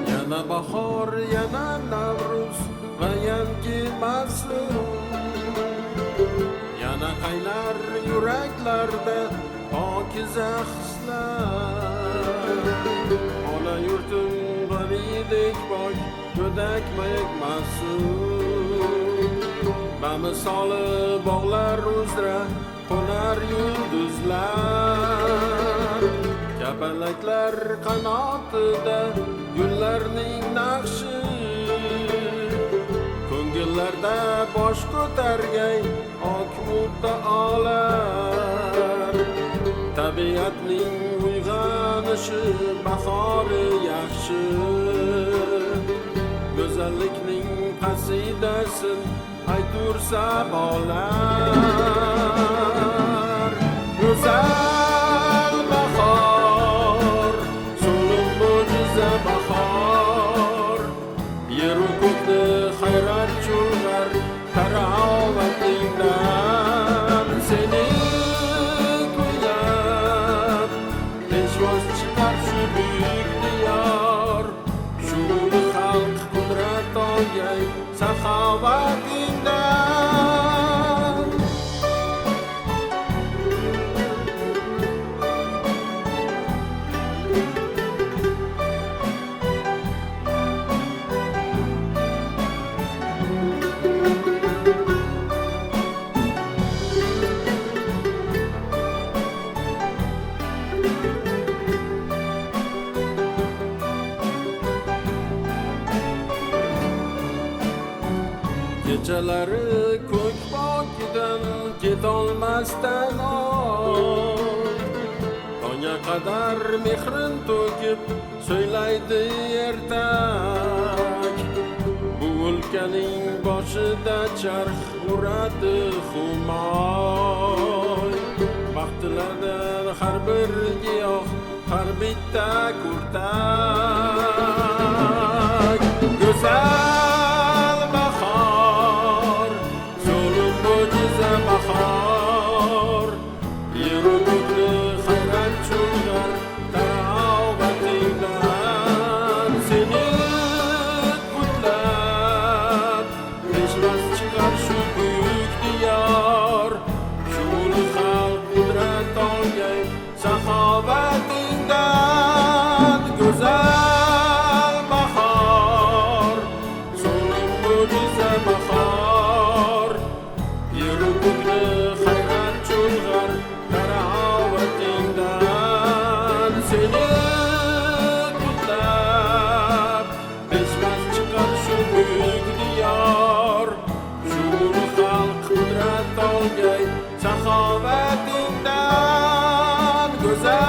Yana bahor, yana Navruz va yangi mavsum. Yana qaynar yuraklarda pokiza hislar. Ona yurtim g'anidek pok, go'dak mayek mavsum. Bamisoli bog'lar uzra qo'nar yulduzlar. Kapalaklar qanotida gullarning naqshi, ko'ngillarda bosh ko'targay oq muddaolar. Tabiatning uyg'onishi bahori yaxshi, go'zallikning qasidasin aytursa bolar. Go'zal bahor, so'lim mo'jiza bahor, yeru ko'kni hayrat chulg'ar tarovatingdan. Seni kuylab peshvoz chiqar shu buyuk diyor, shu'li xalq qudrat olgay saxovatingdan. Kechalari ko'k pokidan ketolmasdan tongga qadar mehrin to'kib so'ylaydi ertak. Bu o'lkaning boshida charx uradi xumoy, baxtlardan har bir giyoh, har bitta kurtak. Go'zal bahor, so'lim mo'jiza bahor, yeru ko'kni hayrat chulg'ar tarovatingdan. Seni kutlab peshvoz chiqar shu buyuk diyor, shu'li xalq qudrat olgay saxovatingdan. Go'zal bahor, so'lim mo'jiza bahor, yeru ko'kni hayrat chulg'ar tarovatingdan. Seni kutlab peshvoz chiqar shu buyuk diyor, shu'li xalq qudrat olgay saxovatingdan. Go'zal